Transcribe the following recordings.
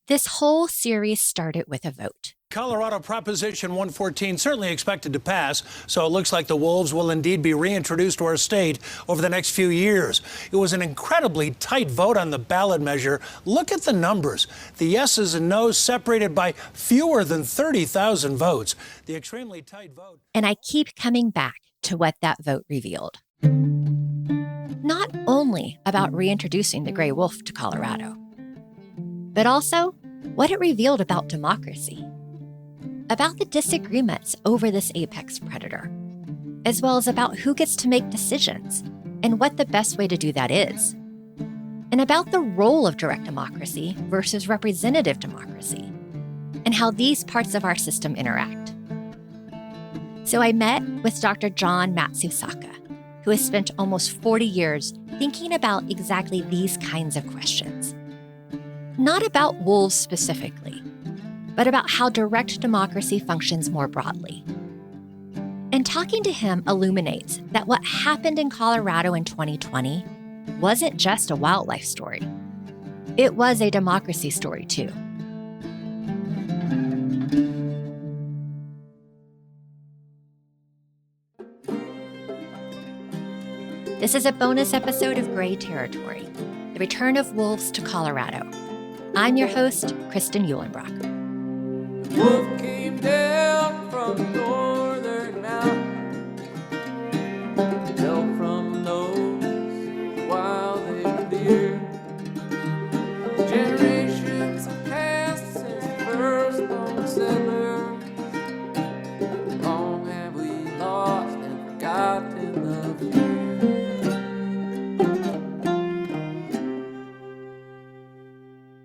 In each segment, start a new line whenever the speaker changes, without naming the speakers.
This whole series started with a vote.
Colorado Proposition 114 certainly expected to pass, so it looks like the wolves will indeed be reintroduced to our state over the next few years. It was an incredibly tight vote on the ballot measure. Look at the numbers. The yeses and nos separated by fewer than 30,000 votes. The extremely tight vote.
And I keep coming back to what that vote revealed. Not only about reintroducing the gray wolf to Colorado, but also what it revealed about democracy, about the disagreements over this apex predator, as well as about who gets to make decisions and what the best way to do that is, and about the role of direct democracy versus representative democracy, and how these parts of our system interact. So I met with Dr. John Matsusaka, who has spent almost 40 years thinking about exactly these kinds of questions. Not about wolves specifically, but about how direct democracy functions more broadly. And talking to him illuminates that what happened in Colorado in 2020 wasn't just a wildlife story. It was a democracy story, too. This is a bonus episode of Gray Territory, the return of wolves to Colorado. I'm your host, Kristen Eulenbrock.
Wolf came down from the northern mountain, fell from those while they were dear. Generations have passed since the first lone settler. Long have we lost and forgotten the fear.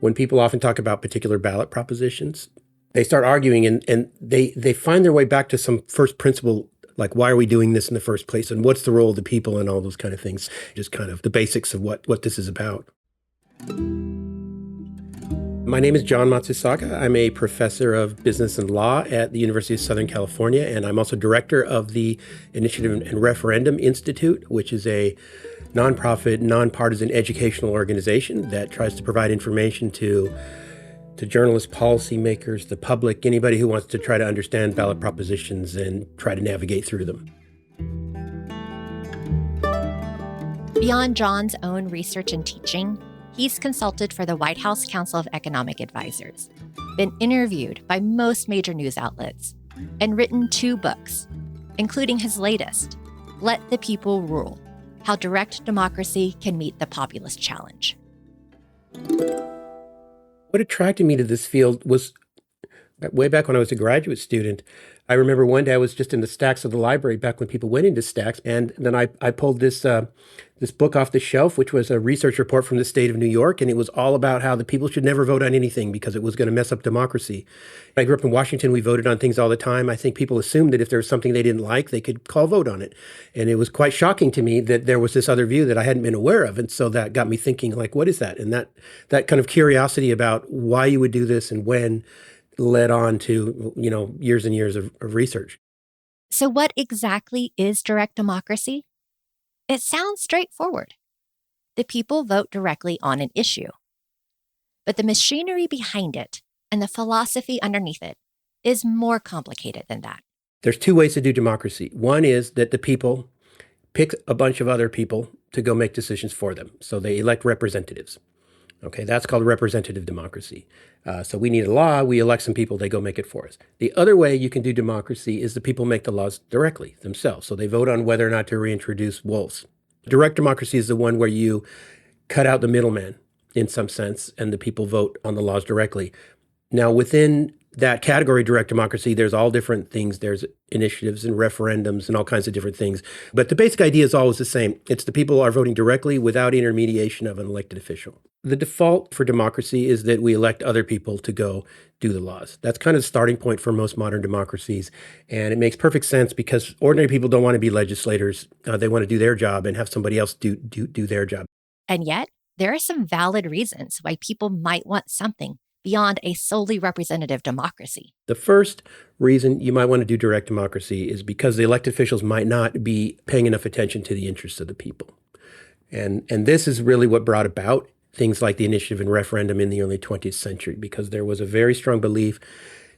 When people often talk about particular ballot propositions, they start arguing and they find their way back to some first principle, like why are we doing this in the first place and what's the role of the people and all those kind of things, just kind of the basics of what this is about. My name is John Matsusaka. I'm a professor of business and law at the University of Southern California, and I'm also director of the Initiative and Referendum Institute, which is a nonprofit, nonpartisan educational organization that tries to provide information to journalists, policymakers, the public, anybody who wants to try to understand ballot propositions and try to navigate through them.
Beyond John's own research and teaching, he's consulted for the White House Council of Economic Advisors, been interviewed by most major news outlets, and written 2 books, including his latest, Let the People Rule: How Direct Democracy Can Meet the Populist Challenge.
What attracted me to this field was way back when I was a graduate student. I remember one day I was just in the stacks of the library back when people went into stacks, and then I pulled this book off the shelf, which was a research report from the state of New York, and it was all about how the people should never vote on anything because it was going to mess up democracy. I grew up in Washington. We voted on things all the time. I think people assumed that if there was something they didn't like, they could call vote on it. And it was quite shocking to me that there was this other view that I hadn't been aware of. And so that got me thinking, like, what is that? And that kind of curiosity about why you would do this and when led on to, years and years of research.
So what exactly is direct democracy? It sounds straightforward. The people vote directly on an issue. But the machinery behind it and the philosophy underneath it is more complicated than that.
There's 2 ways to do democracy. One is that the people pick a bunch of other people to go make decisions for them. So they elect representatives. Okay, that's called representative democracy. So we need a law, we elect some people, they go make it for us. The other way you can do democracy is the people make the laws directly themselves. So they vote on whether or not to reintroduce wolves. Direct democracy is the one where you cut out the middleman in some sense, and the people vote on the laws directly. Now, within that category, direct democracy, there's all different things. There's initiatives and referendums and all kinds of different things. But the basic idea is always the same. It's the people are voting directly without intermediation of an elected official. The default for democracy is that we elect other people to go do the laws. That's kind of the starting point for most modern democracies. And it makes perfect sense because ordinary people don't want to be legislators. They want to do their job and have somebody else do their job.
And yet, there are some valid reasons why people might want something beyond a solely representative democracy.
The first reason you might want to do direct democracy is because the elected officials might not be paying enough attention to the interests of the people. And this is really what brought about things like the initiative and referendum in the early 20th century, because there was a very strong belief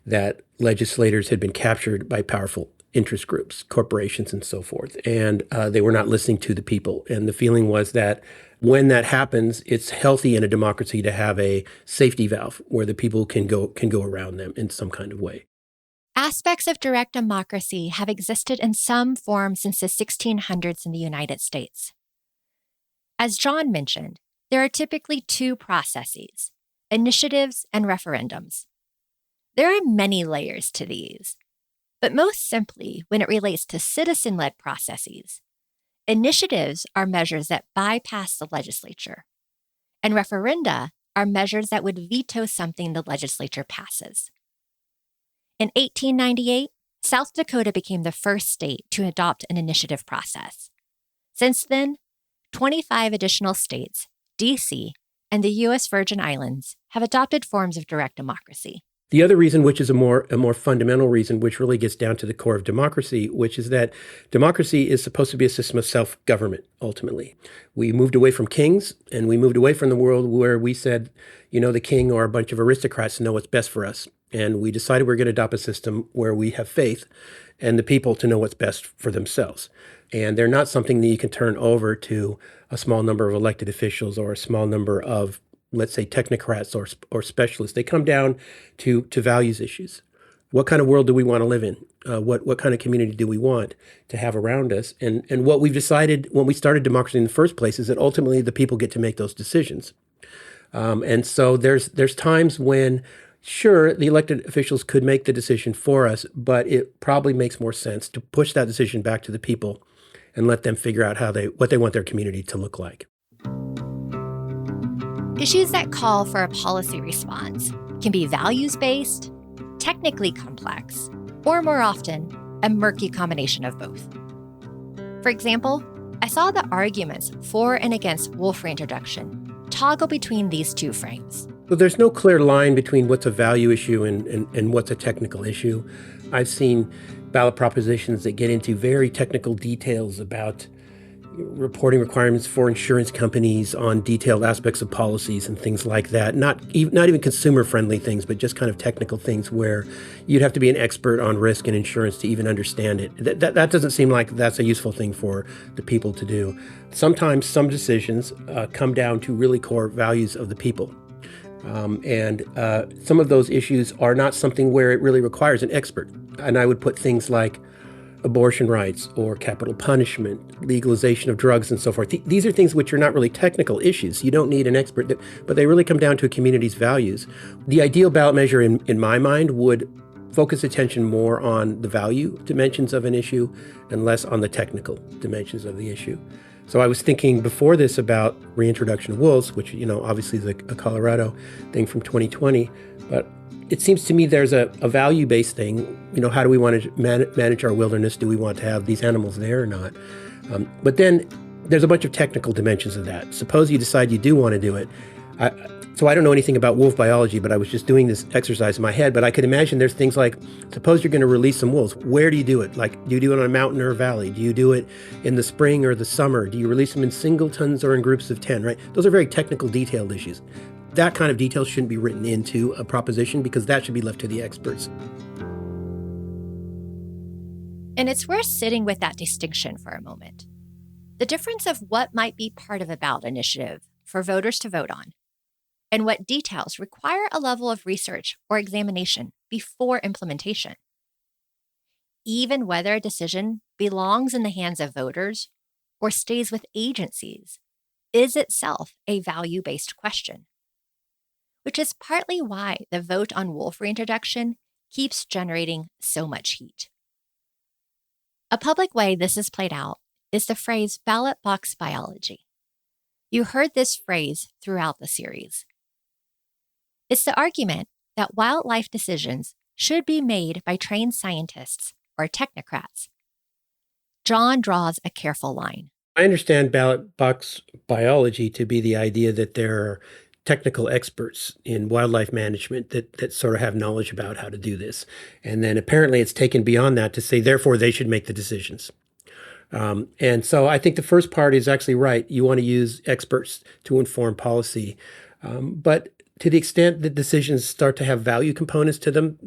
that legislators had been captured by powerful interest groups, corporations, and so forth, and they were not listening to the people. And the feeling was that when that happens, it's healthy in a democracy to have a safety valve where the people can go around them in some kind of way.
Aspects of direct democracy have existed in some form since the 1600s in the United States. As John mentioned, there are typically two processes: initiatives and referendums. There are many layers to these, but most simply, when it relates to citizen-led processes, initiatives are measures that bypass the legislature, and referenda are measures that would veto something the legislature passes. In 1898, South Dakota became the first state to adopt an initiative process. Since then, 25 additional states, D.C., and the U.S. Virgin Islands have adopted forms of direct democracy.
The other reason, which is a more fundamental reason, which really gets down to the core of democracy, which is that democracy is supposed to be a system of self-government, ultimately. We moved away from kings, and we moved away from the world where we said, the king or a bunch of aristocrats know what's best for us. And we decided we're going to adopt a system where we have faith and the people to know what's best for themselves. And they're not something that you can turn over to a small number of elected officials or a small number of, let's say, technocrats or specialists. They come down to values issues. What kind of world do we want to live in? What kind of community do we want to have around us? And what we've decided when we started democracy in the first place is that ultimately the people get to make those decisions. And so there's times when, sure, the elected officials could make the decision for us, but it probably makes more sense to push that decision back to the people and let them figure out what they want their community to look like.
Issues that call for a policy response can be values-based, technically complex, or more often, a murky combination of both. For example, I saw the arguments for and against wolf reintroduction toggle between these two frames.
So there's no clear line between what's a value issue and what's a technical issue. I've seen ballot propositions that get into very technical details about reporting requirements for insurance companies on detailed aspects of policies and things like that. Not even consumer-friendly things, but just kind of technical things where you'd have to be an expert on risk and insurance to even understand it. That doesn't seem like that's a useful thing for the people to do. Sometimes some decisions come down to really core values of the people. And some of those issues are not something where it really requires an expert. And I would put things like abortion rights or capital punishment, legalization of drugs, and so forth. These are things which are not really technical issues. You don't need an expert, but they really come down to a community's values. The ideal ballot measure, in my mind, would focus attention more on the value dimensions of an issue and less on the technical dimensions of the issue. So I was thinking before this about reintroduction of wolves, which, obviously is a Colorado thing from 2020, but it seems to me there's a value-based thing. How do we want to manage our wilderness? Do we want to have these animals there or not? But then there's a bunch of technical dimensions of that. Suppose you decide you do want to do it. So I don't know anything about wolf biology, but I was just doing this exercise in my head. But I could imagine there's things like, suppose you're going to release some wolves. Where do you do it? Like, do you do it on a mountain or a valley? Do you do it in the spring or the summer? Do you release them in singletons or in groups of 10, right? Those are very technical, detailed issues. That kind of detail shouldn't be written into a proposition because that should be left to the experts.
And it's worth sitting with that distinction for a moment. The difference of what might be part of a ballot initiative for voters to vote on, and what details require a level of research or examination before implementation. Even whether a decision belongs in the hands of voters or stays with agencies is itself a value-based question, which is partly why the vote on wolf reintroduction keeps generating so much heat. A public way this is played out is the phrase ballot box biology. You heard this phrase throughout the series. It's the argument that wildlife decisions should be made by trained scientists or technocrats. John draws a careful line.
I understand ballot box biology to be the idea that there are technical experts in wildlife management that sort of have knowledge about how to do this. And then apparently it's taken beyond that to say, therefore, they should make the decisions. And so I think the first part is actually right. You want to use experts to inform policy. But to the extent that decisions start to have value components to them,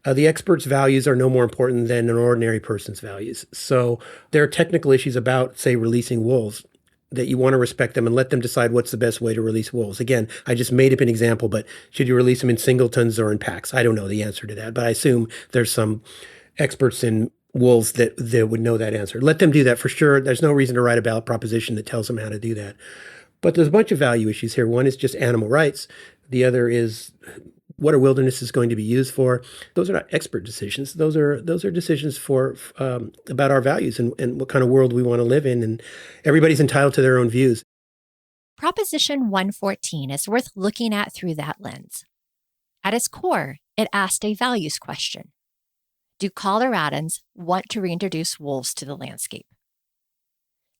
the experts' values are no more important than an ordinary person's values. So there are technical issues about, say, releasing wolves that you want to respect them and let them decide what's the best way to release wolves. Again, I just made up an example, but should you release them in singletons or in packs? I don't know the answer to that, but I assume there's some experts in wolves that would know that answer. Let them do that for sure. There's no reason to write a ballot proposition that tells them how to do that. But there's a bunch of value issues here. One is just animal rights. The other is what a wilderness is going to be used for. Those are not expert decisions. Those are decisions for about our values and what kind of world we want to live in. And everybody's entitled to their own views.
Proposition 114 is worth looking at through that lens. At its core, it asked a values question. Do Coloradans want to reintroduce wolves to the landscape?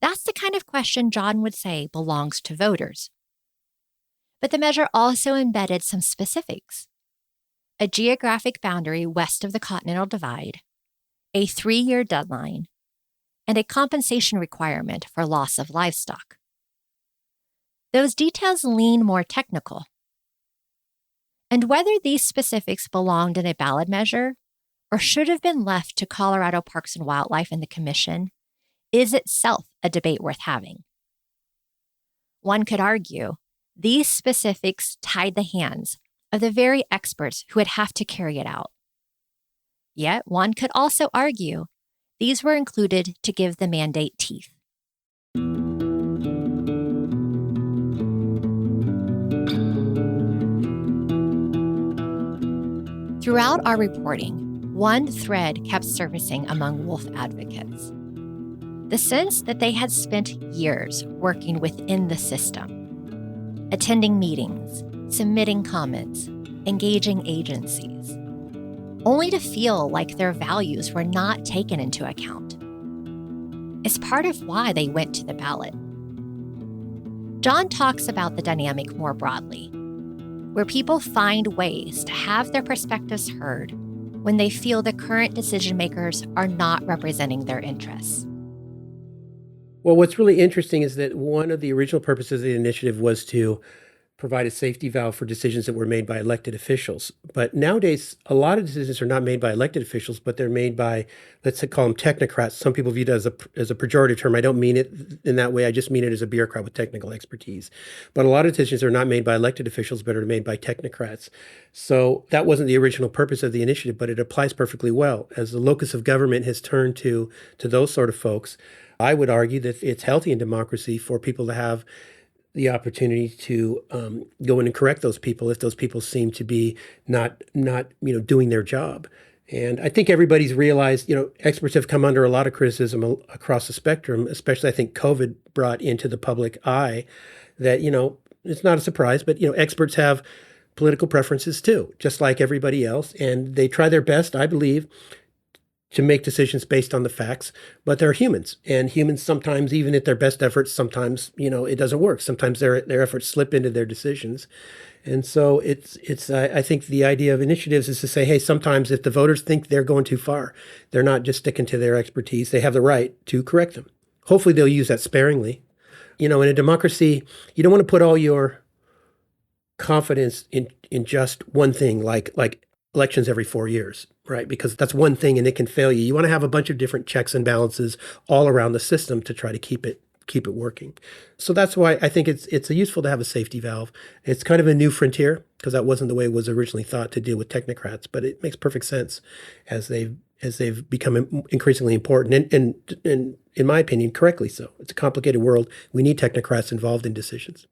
That's the kind of question John would say belongs to voters. But the measure also embedded some specifics: a geographic boundary west of the Continental Divide, a 3-year deadline, and a compensation requirement for loss of livestock. Those details lean more technical. And whether these specifics belonged in a ballot measure or should have been left to Colorado Parks and Wildlife and the Commission is itself a debate worth having. One could argue these specifics tied the hands of the very experts who would have to carry it out. Yet one could also argue these were included to give the mandate teeth. Throughout our reporting, one thread kept surfacing among wolf advocates: the sense that they had spent years working within the system, attending meetings, submitting comments, engaging agencies, only to feel like their values were not taken into account. It's part of why they went to the ballot. John talks about the dynamic more broadly, where people find ways to have their perspectives heard when they feel the current decision makers are not representing their interests.
Well, what's really interesting is that one of the original purposes of the initiative was to provide a safety valve for decisions that were made by elected officials. But nowadays, a lot of decisions are not made by elected officials, but they're made by, let's call them technocrats. Some people view it as a pejorative term. I don't mean it in that way. I just mean it as a bureaucrat with technical expertise. But a lot of decisions are not made by elected officials, but are made by technocrats. So that wasn't the original purpose of the initiative, but it applies perfectly well. As the locus of government has turned to those sort of folks, I would argue that it's healthy in democracy for people to have the opportunity to go in and correct those people if those people seem to be not doing their job. And I think everybody's realized, experts have come under a lot of criticism across the spectrum, especially I think COVID brought into the public eye that, it's not a surprise, but, experts have political preferences too, just like everybody else. And they try their best, I believe, to make decisions based on the facts, but they're humans, and humans sometimes, even at their best efforts, sometimes, it doesn't work. Sometimes their efforts slip into their decisions. And so it's I think the idea of initiatives is to say, hey, sometimes if the voters think they're going too far, they're not just sticking to their expertise. They have the right to correct them. Hopefully they'll use that sparingly. In a democracy, you don't want to put all your confidence in just one thing, like elections every 4 years, right? Because that's one thing and it can fail you. You want to have a bunch of different checks and balances all around the system to try to keep it working. So that's why I think it's useful to have a safety valve. It's kind of a new frontier because that wasn't the way it was originally thought to deal with technocrats, but it makes perfect sense as they've become increasingly important and in my opinion, correctly so. It's a complicated world. We need technocrats involved in decisions.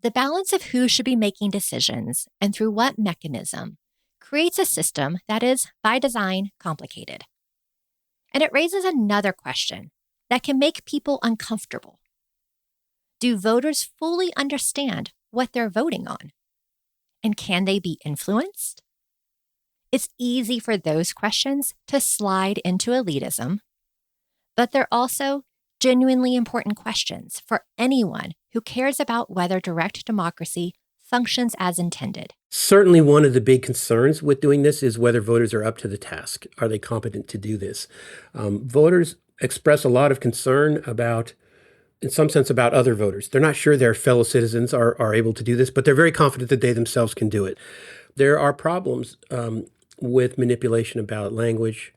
The balance of who should be making decisions and through what mechanism creates a system that is, by design, complicated. And it raises another question that can make people uncomfortable. Do voters fully understand what they're voting on? And can they be influenced? It's easy for those questions to slide into elitism, but they're also genuinely important questions for anyone who cares about whether direct democracy functions as intended.
Certainly one of the big concerns with doing this is whether voters are up to the task. Are they competent to do this? Voters express a lot of concern about, in some sense, about other voters. They're not sure their fellow citizens are able to do this, but they're very confident that they themselves can do it. There are problems with manipulation of ballot language.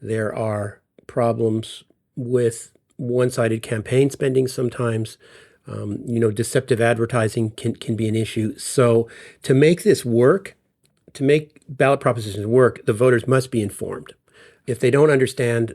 There are problems with one-sided campaign spending sometimes. Deceptive advertising can be an issue. So to make this work, to make ballot propositions work, the voters must be informed. If they don't understand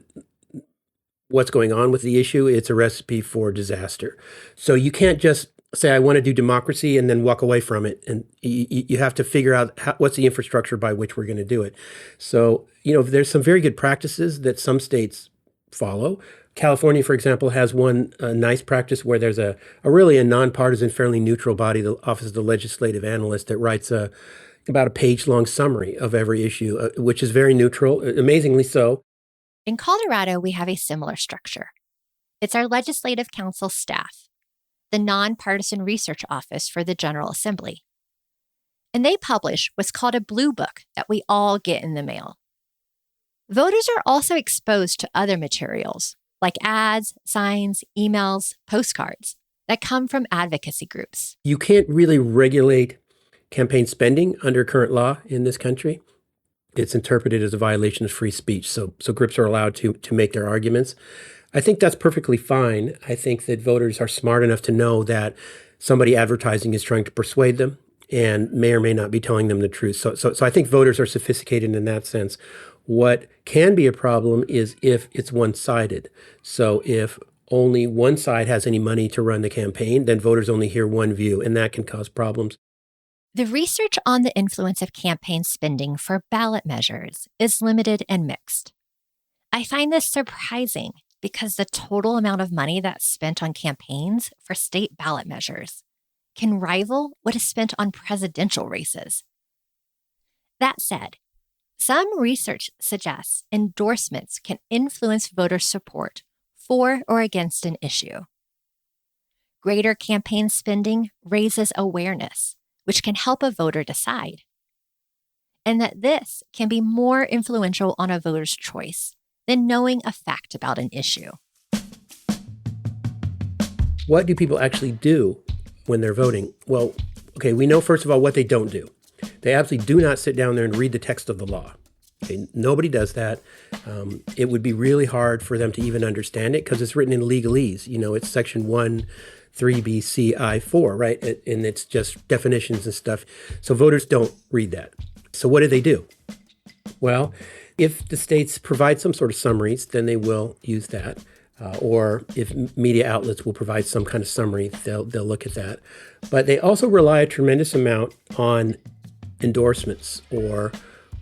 what's going on with the issue, it's a recipe for disaster. So you can't just say, I want to do democracy and then walk away from it. And you have to figure out what's the infrastructure by which we're going to do it. So, there's some very good practices that some states follow. California, for example, has one nice practice where there's a nonpartisan, fairly neutral body, the Office of the Legislative Analyst, that writes about a page-long summary of every issue, which is very neutral, amazingly so.
In Colorado, we have a similar structure. It's our Legislative Council staff, the Nonpartisan Research Office for the General Assembly. And they publish what's called a blue book that we all get in the mail. Voters are also exposed to other materials, like ads, signs, emails, postcards, that come from advocacy groups.
You can't really regulate campaign spending under current law in this country. It's interpreted as a violation of free speech. So groups are allowed to make their arguments. I think that's perfectly fine. I think that voters are smart enough to know that somebody advertising is trying to persuade them and may or may not be telling them the truth. So I think voters are sophisticated in that sense. What can be a problem is if it's one-sided. So if only one side has any money to run the campaign, then voters only hear one view, and that can cause problems.
The research on the influence of campaign spending for ballot measures is limited and mixed. I find this surprising because the total amount of money that's spent on campaigns for state ballot measures can rival what is spent on presidential races. That said, some research suggests endorsements can influence voter support for or against an issue. Greater campaign spending raises awareness, which can help a voter decide, and that this can be more influential on a voter's choice than knowing a fact about an issue.
What do people actually do when they're voting? Well, okay, we know, first of all, what they don't do. They absolutely do not sit down there and read the text of the law. Okay, nobody does that. It would be really hard for them to even understand it because it's written in legalese. It's section 1, 3BCI4, right? And it's just definitions and stuff. So voters don't read that. So what do? Well, if the states provide some sort of summaries, then they will use that. Or if media outlets will provide some kind of summary, they'll look at that. But they also rely a tremendous amount on endorsements or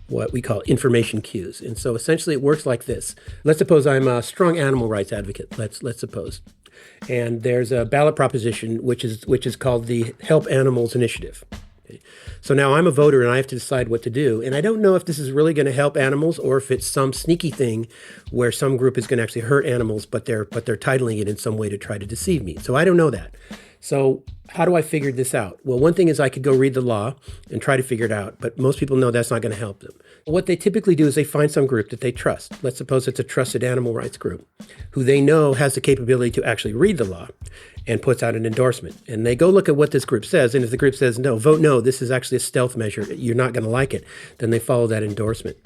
what we call information cues. And so essentially it works like this. Let's suppose I'm a strong animal rights advocate. Let's suppose. And there's a ballot proposition which is called the Help Animals Initiative. Okay. So now I'm a voter and I have to decide what to do. And I don't know if this is really going to help animals or if it's some sneaky thing where some group is going to actually hurt animals, but they're titling it in some way to try to deceive me. So I don't know that. So how do I figure this out? Well, one thing is I could go read the law and try to figure it out, but most people know that's not going to help them. What they typically do is they find some group that they trust. Let's suppose it's a trusted animal rights group who they know has the capability to actually read the law and puts out an endorsement. And they go look at what this group says. And if the group says, no, vote no, this is actually a stealth measure, you're not going to like it, then they follow that endorsement.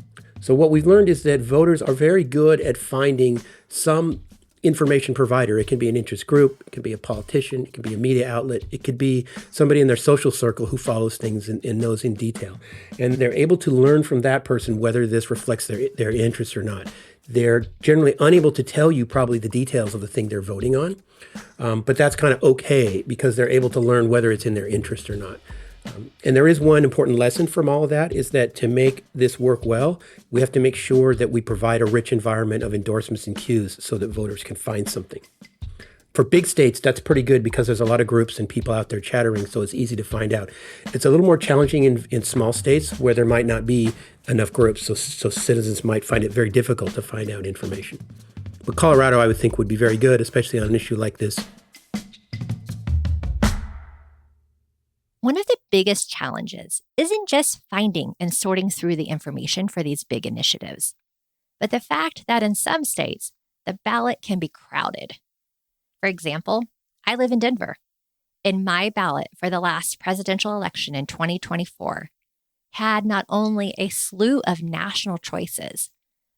So what we've learned is that voters are very good at finding some information provider. It can be an interest group, it can be a politician, it can be a media outlet, it could be somebody in their social circle who follows things and knows in detail. And they're able to learn from that person whether this reflects their interests or not. They're generally unable to tell you probably the details of the thing they're voting on, but that's kind of okay because they're able to learn whether it's in their interest or not. And there is one important lesson from all of that is that to make this work well, we have to make sure that we provide a rich environment of endorsements and cues so that voters can find something. For big states, that's pretty good because there's a lot of groups and people out there chattering, so it's easy to find out. It's a little more challenging in small states where there might not be enough groups, so citizens might find it very difficult to find out information. But Colorado, I would think, would be very good, especially on an issue like this.
One of the biggest challenges isn't just finding and sorting through the information for these big initiatives, but the fact that in some states, the ballot can be crowded. For example, I live in Denver, and my ballot for the last presidential election in 2024 had not only a slew of national choices,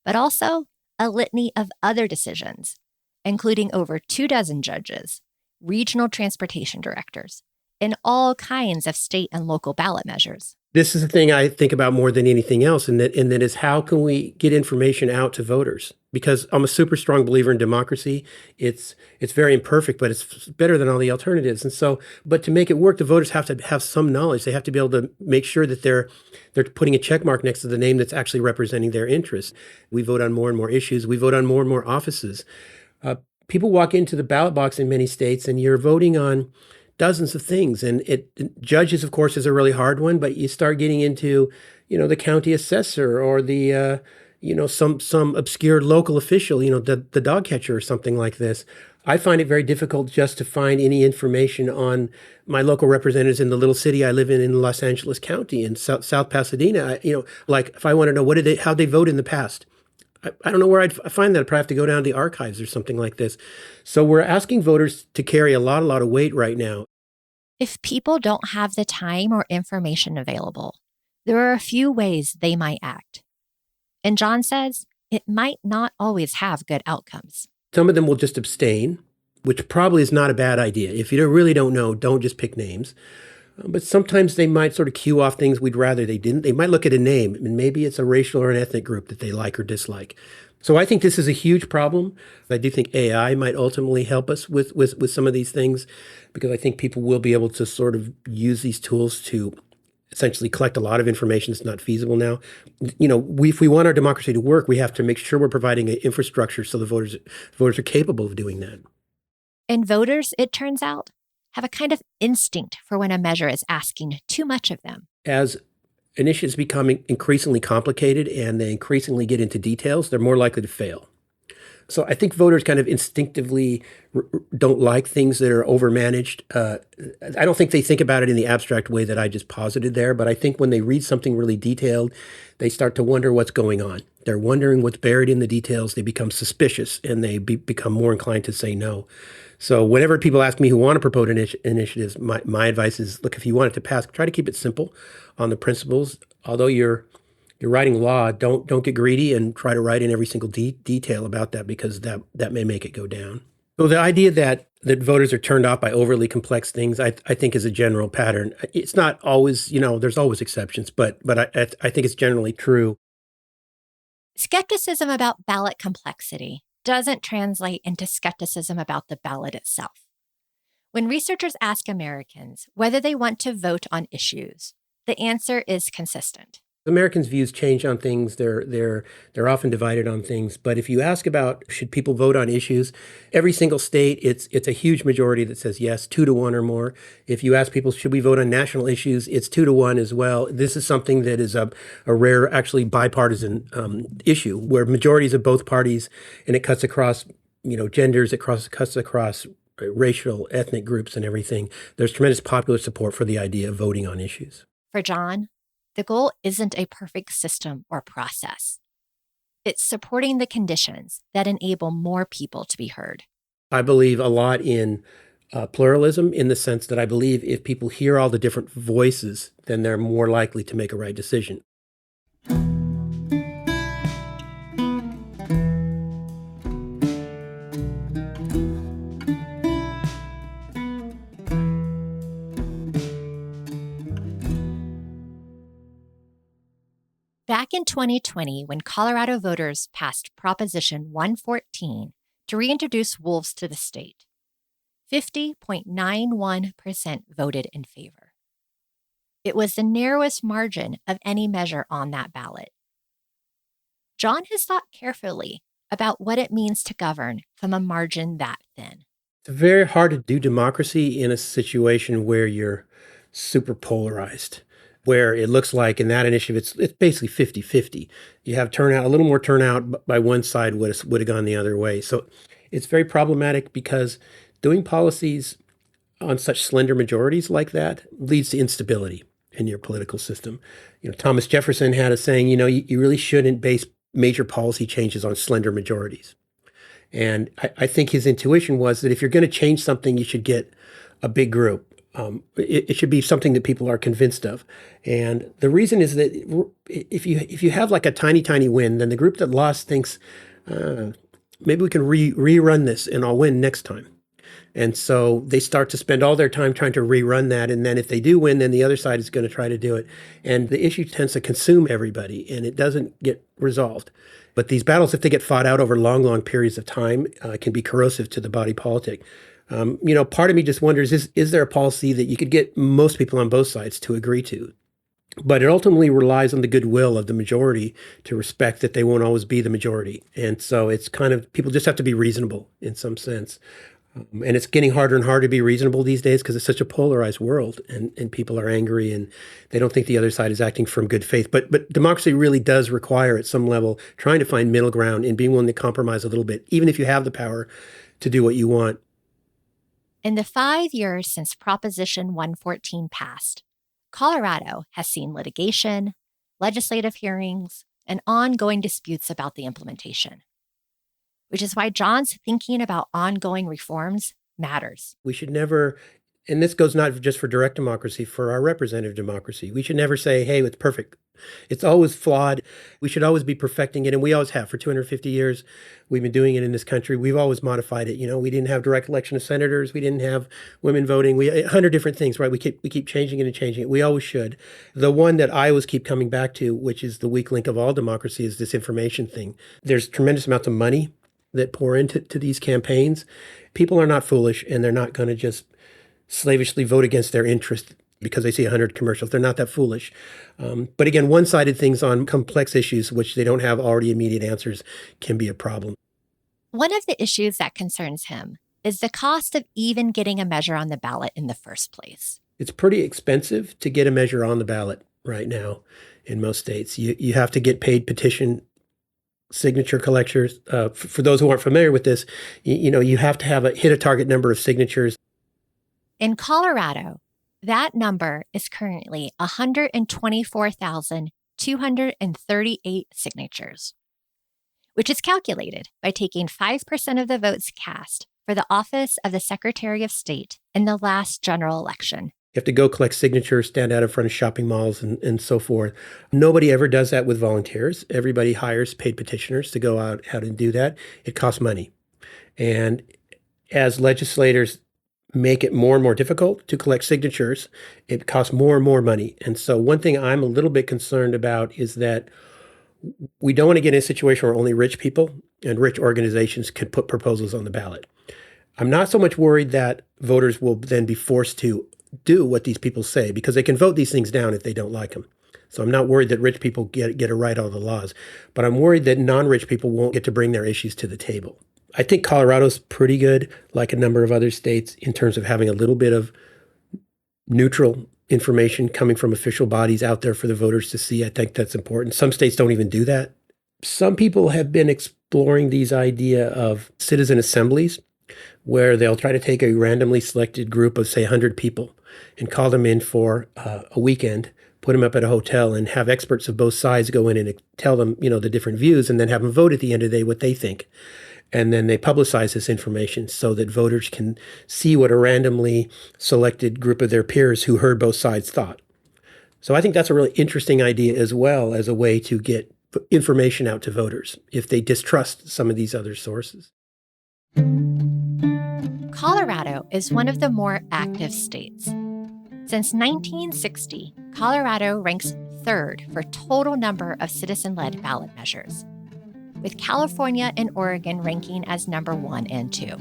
but also a litany of other decisions, including over 24 judges, regional transportation directors, and all kinds of state and local ballot measures.
This is the thing I think about more than anything else, and that is how can we get information out to voters? Because I'm a super strong believer in democracy. It's very imperfect, but it's better than all the alternatives. And so, but to make it work, the voters have to have some knowledge. They have to be able to make sure that they're putting a check mark next to the name that's actually representing their interests. We vote on more and more issues. We vote on more and more offices. People walk into the ballot box in many states, and you're voting on dozens of things. And judges, of course, is a really hard one, but you start getting into, the county assessor or the, some obscure local official, the dog catcher or something like this. I find it very difficult just to find any information on my local representatives in the little city I live in Los Angeles County in South Pasadena. Like if I want to know how they vote in the past, I don't know where I'd find that. I'd probably have to go down to the archives or something like this. So we're asking voters to carry a lot of weight right now.
If people don't have the time or information available, there are a few ways they might act. And John says it might not always have good outcomes. Some
of them will just abstain, which probably is not a bad idea. If you really don't know, don't just pick names. But sometimes they might sort of cue off things we'd rather they didn't. They might look at a name, and maybe it's a racial or an ethnic group that they like or dislike. So I think this is a huge problem. I do think AI might ultimately help us with some of these things, because I think people will be able to sort of use these tools to essentially collect a lot of information that's not feasible now. If we want our democracy to work, we have to make sure we're providing an infrastructure so the voters are capable of doing that.
And voters, it turns out, have a kind of instinct for when a measure is asking too much of them.
As initiatives become increasingly complicated and they increasingly get into details, they're more likely to fail. So I think voters kind of instinctively don't like things that are overmanaged. I don't think they think about it in the abstract way that I just posited there, but I think when they read something really detailed, they start to wonder what's going on. They're wondering what's buried in the details. They become suspicious, and they become more inclined to say no. So whenever people ask me who want to propose initiatives, my advice is, look, if you want it to pass, try to keep it simple on the principles. Although you're writing law, don't get greedy and try to write in every single detail about that, because that may make it go down. So the idea that voters are turned off by overly complex things, I think is a general pattern. It's not always, there's always exceptions, but I think it's generally true.
Skepticism about ballot complexity doesn't translate into skepticism about the ballot itself. When researchers ask Americans whether they want to vote on issues, the answer is consistent.
Americans' views change on things. They're often divided on things. But if you ask about should people vote on issues, every single state, it's a huge majority that says yes, 2-1 or more. If you ask people should we vote on national issues, it's 2-1 as well. This is something that is a rare, actually bipartisan issue where majorities of both parties, and it cuts across genders, it cuts across racial, ethnic groups and everything. There's tremendous popular support for the idea of voting on issues.
For John, the goal isn't a perfect system or process. It's supporting the conditions that enable more people to be heard.
I believe a lot in pluralism, in the sense that I believe if people hear all the different voices, then they're more likely to make a right decision.
Back in 2020, when Colorado voters passed Proposition 114 to reintroduce wolves to the state, 50.91% voted in favor. It was the narrowest margin of any measure on that ballot. John has thought carefully about what it means to govern from a margin that thin.
It's very hard to do democracy in a situation where you're super polarized, where it looks like in that initiative, it's basically 50-50. You have turnout, a little more turnout by one side would have gone the other way. So it's very problematic because doing policies on such slender majorities like that leads to instability in your political system. Thomas Jefferson had a saying, you really shouldn't base major policy changes on slender majorities. And I think his intuition was that if you're going to change something, you should get a big group. It should be something that people are convinced of. And the reason is that if you have like a tiny win, then the group that lost thinks, maybe we can rerun this and I'll win next time. And so they start to spend all their time trying to rerun that. And then if they do win, then the other side is going to try to do it. And the issue tends to consume everybody and it doesn't get resolved. But these battles, if they get fought out over long periods of time, can be corrosive to the body politic. Part of me just wonders, is there a policy that you could get most people on both sides to agree to? But it ultimately relies on the goodwill of the majority to respect that they won't always be the majority. And so it's kind of, people just have to be reasonable in some sense. And it's getting harder and harder to be reasonable these days because it's such a polarized world and people are angry and they don't think the other side is acting from good faith. But democracy really does require at some level trying to find middle ground and being willing to compromise a little bit, even if you have the power to do what you want.
In the 5 years since Proposition 114 passed, Colorado has seen litigation, legislative hearings, and ongoing disputes about the implementation, which is why John's thinking about ongoing reforms matters.
We should never, and this goes not just for direct democracy, for our representative democracy, we should never say, hey, it's perfect. It's always flawed. We should always be perfecting it, and we always have. For 250 years, we've been doing it in this country. We've always modified it. We didn't have direct election of senators. We didn't have women voting. 100 different things, right? We keep changing it and changing it. We always should. The one that I always keep coming back to, which is the weak link of all democracy, is this information thing. There's tremendous amounts of money that pour into these campaigns. People are not foolish, and they're not going to just slavishly vote against their interest because they see 100 commercials. They're not that foolish. But again, one-sided things on complex issues, which they don't have already immediate answers, can be a problem.
One of the issues that concerns him is the cost of even getting a measure on the ballot in the first place.
It's pretty expensive to get a measure on the ballot right now in most states. You have to get paid petition signature collectors. For those who aren't familiar with this, you have to hit a target number of signatures.
In Colorado, that number is currently 124,238 signatures, which is calculated by taking 5% of the votes cast for the office of the Secretary of State in the last general election.
You have to go collect signatures, stand out in front of shopping malls and so forth. Nobody ever does that with volunteers. Everybody hires paid petitioners to go out and do that. It costs money. And as legislators make it more and more difficult to collect signatures, it costs more and more money. And so one thing I'm a little bit concerned about is that we don't want to get in a situation where only rich people and rich organizations can put proposals on the ballot. I'm not so much worried that voters will then be forced to do what these people say, because they can vote these things down if they don't like them. So I'm not worried that rich people get to write all the laws, but I'm worried that non-rich people won't get to bring their issues to the table. I think Colorado's pretty good, like a number of other states, in terms of having a little bit of neutral information coming from official bodies out there for the voters to see. I think that's important. Some states don't even do that. Some people have been exploring these idea of citizen assemblies, where they'll try to take a randomly selected group of, say, 100 people and call them in for a weekend, put them up at a hotel, and have experts of both sides go in and tell them, the different views, and then have them vote at the end of the day what they think. And then they publicize this information so that voters can see what a randomly selected group of their peers who heard both sides thought. So I think that's a really interesting idea, as well as a way to get information out to voters if they distrust some of these other sources.
Colorado is one of the more active states. Since 1960, Colorado ranks third for total number of citizen-led ballot measures, with California and Oregon ranking as number 1 and 2.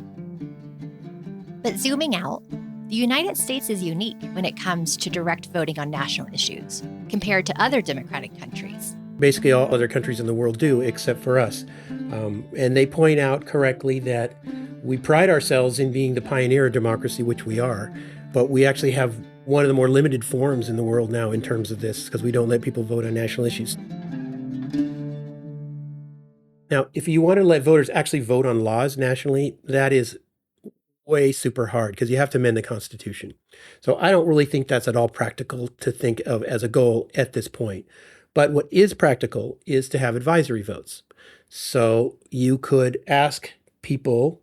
But zooming out, the United States is unique when it comes to direct voting on national issues, compared to other democratic countries.
Basically, all other countries in the world do, except for us. And they point out correctly that we pride ourselves in being the pioneer of democracy, which we are, but we actually have one of the more limited forums in the world now in terms of this, because we don't let people vote on national issues. Now, if you want to let voters actually vote on laws nationally, that is way super hard, because you have to amend the Constitution. So I don't really think that's at all practical to think of as a goal at this point. But what is practical is to have advisory votes. So you could ask people,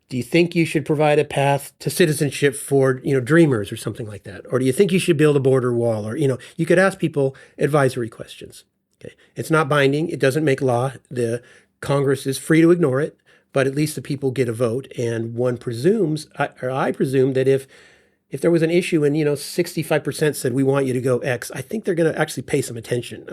do you think you should provide a path to citizenship for, dreamers or something like that? Or do you think you should build a border wall? Or, you could ask people advisory questions. Okay. It's not binding. It doesn't make law. The Congress is free to ignore it, but at least the people get a vote. And one presumes, or I presume, that if there was an issue and 65% said we want you to go X, I think they're going to actually pay some attention.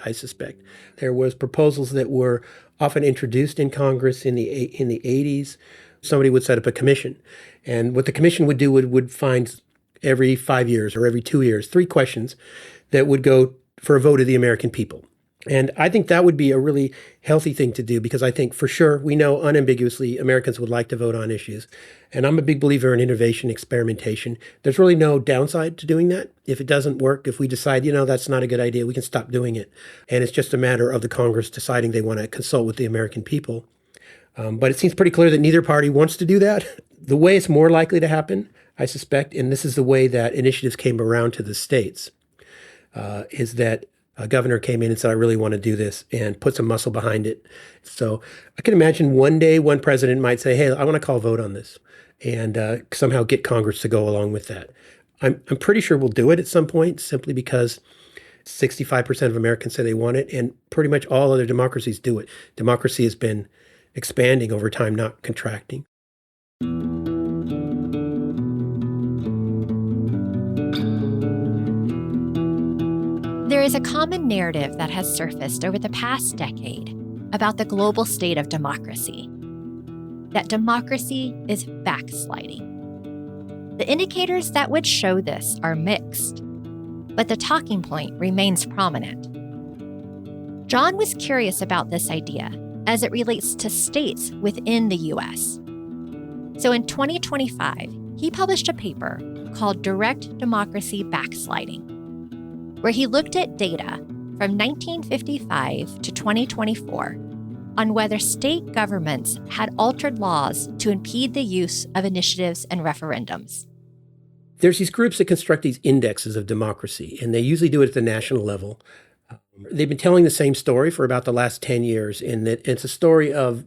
I suspect there was proposals that were often introduced in Congress in the 80s. Somebody would set up a commission, and what the commission would do would find every 5 years or every 2 years 3 questions that would go for a vote of the American people. And I think that would be a really healthy thing to do, because I think for sure we know unambiguously Americans would like to vote on issues. And I'm a big believer in innovation, experimentation. There's really no downside to doing that. If it doesn't work, if we decide, that's not a good idea, we can stop doing it. And it's just a matter of the Congress deciding they want to consult with the American people. But it seems pretty clear that neither party wants to do that. The way it's more likely to happen, I suspect, and this is the way that initiatives came around to the states, is that a governor came in and said, I really want to do this, and put some muscle behind it. So I can imagine one day one president might say, hey, I want to call a vote on this, and somehow get Congress to go along with that. I'm pretty sure we'll do it at some point, simply because 65% of Americans say they want it, and pretty much all other democracies do it. Democracy has been expanding over time, not contracting.
There is a common narrative that has surfaced over the past decade about the global state of democracy, that democracy is backsliding. The indicators that would show this are mixed, but the talking point remains prominent. John was curious about this idea as it relates to states within the U.S. So in 2025, he published a paper called Direct Democracy Backsliding, where he looked at data from 1955 to 2024 on whether state governments had altered laws to impede the use of initiatives and referendums.
There's these groups that construct these indexes of democracy, and they usually do it at the national level. They've been telling the same story for about the last 10 years, in that it's a story of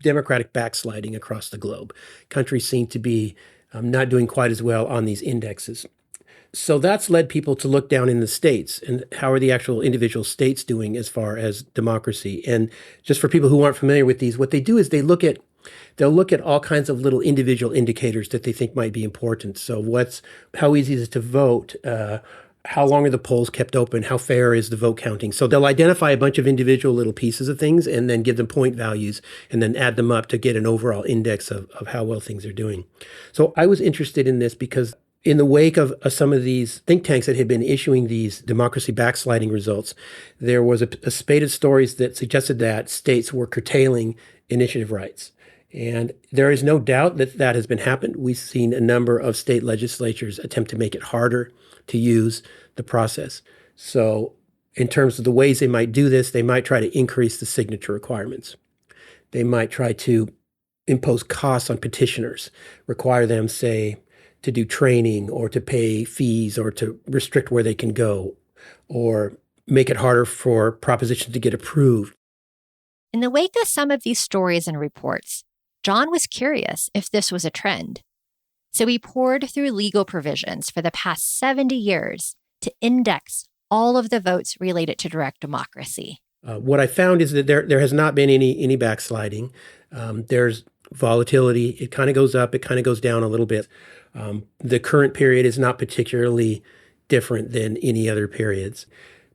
democratic backsliding across the globe. Countries seem to be not doing quite as well on these indexes. So that's led people to look down in the states, and how are the actual individual states doing as far as democracy? And just for people who aren't familiar with these, what they do is they'll look at all kinds of little individual indicators that they think might be important. So how easy is it to vote? How long are the polls kept open? How fair is the vote counting? So they'll identify a bunch of individual little pieces of things and then give them point values and then add them up to get an overall index of how well things are doing. So I was interested in this because in the wake of some of these think tanks that had been issuing these democracy backsliding results, there was a spate of stories that suggested that states were curtailing initiative rights. And there is no doubt that that has been happened. We've seen a number of state legislatures attempt to make it harder to use the process. So in terms of the ways they might do this, they might try to increase the signature requirements. They might try to impose costs on petitioners, require them, say, to do training or to pay fees or to restrict where they can go, or make it harder for propositions to get approved.
In the wake of some of these stories and reports, John was curious if this was a trend. So he poured through legal provisions for the past 70 years to index all of the votes related to direct democracy.
What I found is that there has not been any backsliding. There's volatility. It kind of goes up. It kind of goes down a little bit. The current period is not particularly different than any other periods.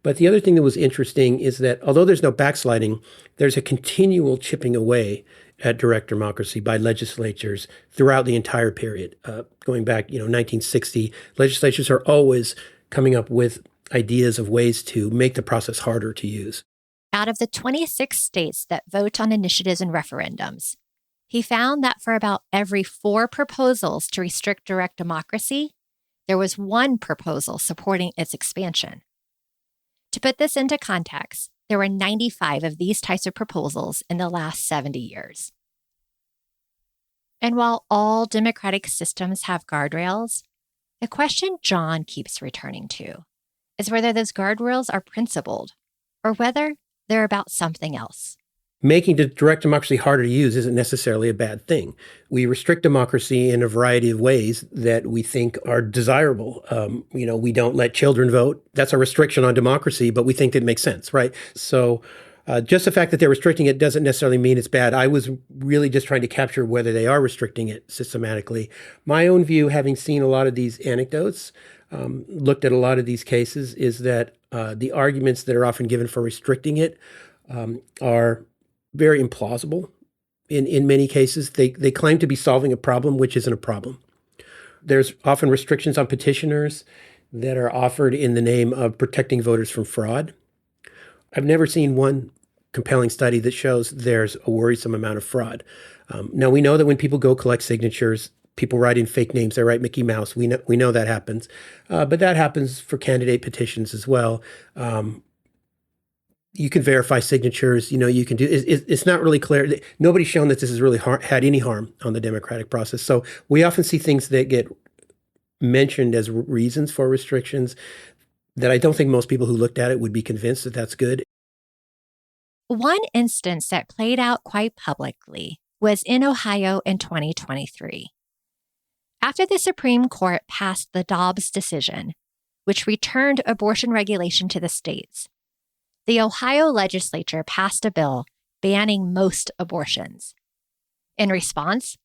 But the other thing that was interesting is that although there's no backsliding, there's a continual chipping away at direct democracy by legislatures throughout the entire period. Going back, 1960, legislatures are always coming up with ideas of ways to make the process harder to use.
Out of the 26 states that vote on initiatives and referendums, he found that for about every 4 proposals to restrict direct democracy, there was 1 proposal supporting its expansion. To put this into context, there were 95 of these types of proposals in the last 70 years. And while all democratic systems have guardrails, the question John keeps returning to is whether those guardrails are principled or whether they're about something else.
Making the direct democracy harder to use isn't necessarily a bad thing. We restrict democracy in a variety of ways that we think are desirable. We don't let children vote. That's a restriction on democracy, but we think that it makes sense, right? So just the fact that they're restricting it doesn't necessarily mean it's bad. I was really just trying to capture whether they are restricting it systematically. My own view, having seen a lot of these anecdotes, looked at a lot of these cases, is that the arguments that are often given for restricting it are very implausible. In many cases, they claim to be solving a problem which isn't a problem. There's often restrictions on petitioners that are offered in the name of protecting voters from fraud. I've never seen one compelling study that shows there's a worrisome amount of fraud. Now, we know that when people go collect signatures, people write in fake names. They write Mickey Mouse. We know that happens. But that happens for candidate petitions as well. You can verify signatures. You can do. It's not really clear. Nobody's shown that this has really had any harm on the democratic process. So we often see things that get mentioned as reasons for restrictions that I don't think most people who looked at it would be convinced that that's good.
One instance that played out quite publicly was in Ohio in 2023. After the Supreme Court passed the Dobbs decision, which returned abortion regulation to the states, the Ohio legislature passed a bill banning most abortions. In response,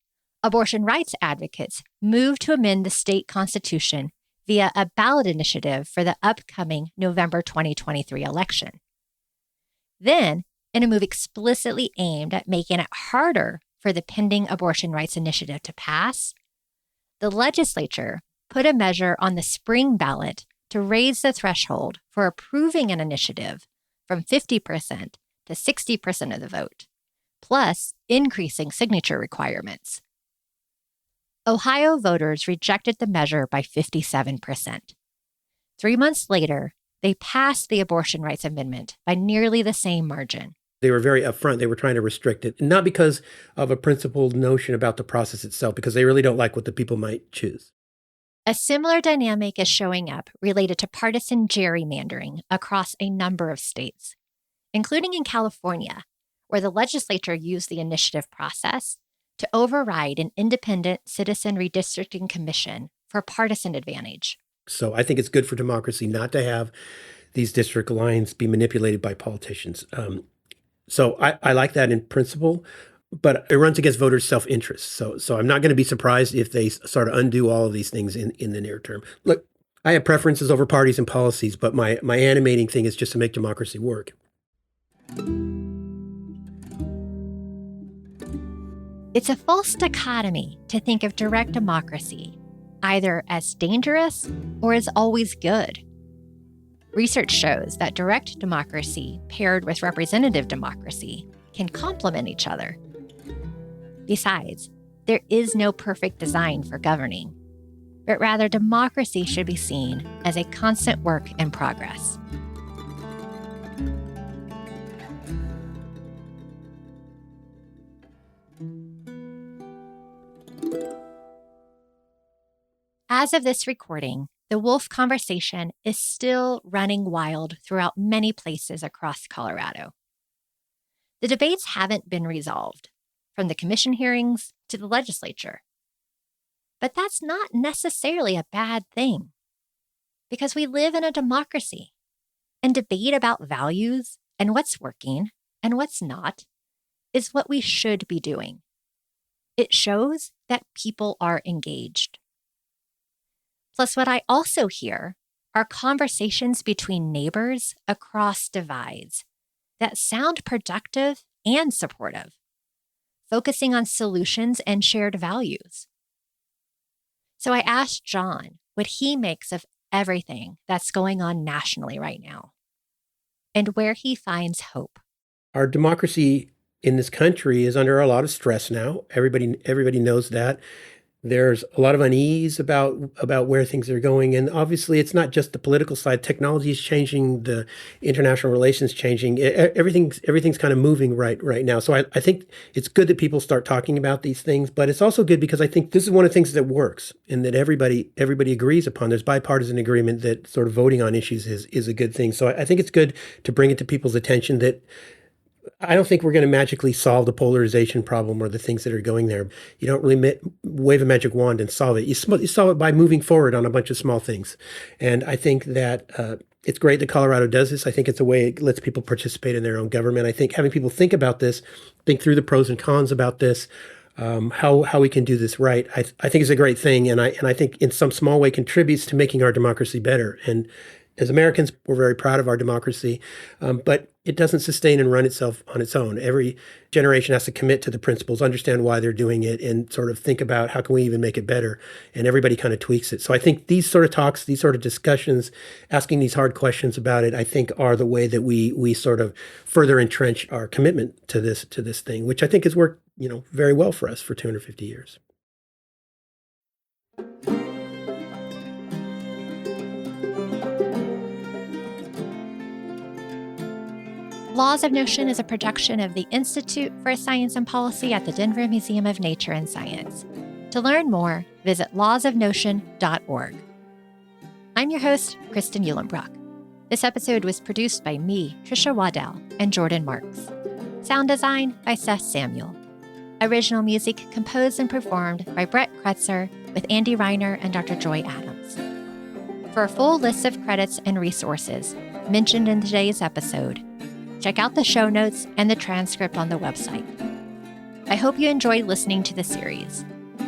abortion rights advocates moved to amend the state constitution via a ballot initiative for the upcoming November 2023 election. Then, in a move explicitly aimed at making it harder for the pending abortion rights initiative to pass, the legislature put a measure on the spring ballot to raise the threshold for approving an initiative from 50% to 60% of the vote, plus increasing signature requirements. Ohio voters rejected the measure by 57%. 3 months later, they passed the abortion rights amendment by nearly the same margin.
They were very upfront. They were trying to restrict it, not because of a principled notion about the process itself, because they really don't like what the people might choose.
A similar dynamic is showing up related to partisan gerrymandering across a number of states, including in California, where the legislature used the initiative process to override an independent citizen redistricting commission for partisan advantage.
So I think it's good for democracy not to have these district lines be manipulated by politicians. So I like that in principle, but it runs against voters' self-interest. So I'm not going to be surprised if they sort of undo all of these things in the near term. Look, I have preferences over parties and policies, but my animating thing is just to make democracy work.
It's a false dichotomy to think of direct democracy either as dangerous or as always good. Research shows that direct democracy paired with representative democracy can complement each other. Besides, there is no perfect design for governing, but rather democracy should be seen as a constant work in progress. As of this recording, the wolf conversation is still running wild throughout many places across Colorado. The debates haven't been resolved, from the commission hearings to the legislature. But that's not necessarily a bad thing, because we live in a democracy, and debate about values and what's working and what's not is what we should be doing. It shows that people are engaged. Plus, what I also hear are conversations between neighbors across divides that sound productive and supportive, focusing on solutions and shared values. So I asked John what he makes of everything that's going on nationally right now, and where he finds hope.
Our democracy in this country is under a lot of stress now. Everybody knows that. There's a lot of unease about where things are going. And obviously, it's not just the political side. Technology is changing, the international relations changing. Everything's kind of moving right now. So I think it's good that people start talking about these things. But it's also good because I think this is one of the things that works and that everybody agrees upon. There's bipartisan agreement that sort of voting on issues is a good thing. So I think it's good to bring it to people's attention that I don't think we're going to magically solve the polarization problem or the things that are going there. You don't really wave a magic wand and solve it. You solve it by moving forward on a bunch of small things. And I think that it's great that Colorado does this. I think it's a way it lets people participate in their own government. I think having people think about this, think through the pros and cons about this, how we can do this right, I think is a great thing. And I think in some small way contributes to making our democracy better. And as Americans, we're very proud of our democracy, but it doesn't sustain and run itself on its own. Every generation has to commit to the principles, understand why they're doing it, and sort of think about how can we even make it better. And everybody kind of tweaks it. So I think these sort of talks, these sort of discussions, asking these hard questions about it, I think are the way that we sort of further entrench our commitment to this thing, which I think has worked, very well for us for 250 years.
Laws of Notion is a production of the Institute for Science and Policy at the Denver Museum of Nature and Science. To learn more, visit lawsofnotion.org. I'm your host, Kristen Uhlenbrock. This episode was produced by me, Trisha Waddell, and Jordan Marks. Sound design by Seth Samuel. Original music composed and performed by Brett Kretzer with Andy Reiner and Dr. Joy Adams. For a full list of credits and resources mentioned in today's episode, check out the show notes and the transcript on the website. I hope you enjoyed listening to the series.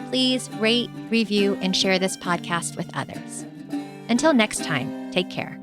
Please rate, review, and share this podcast with others. Until next time, take care.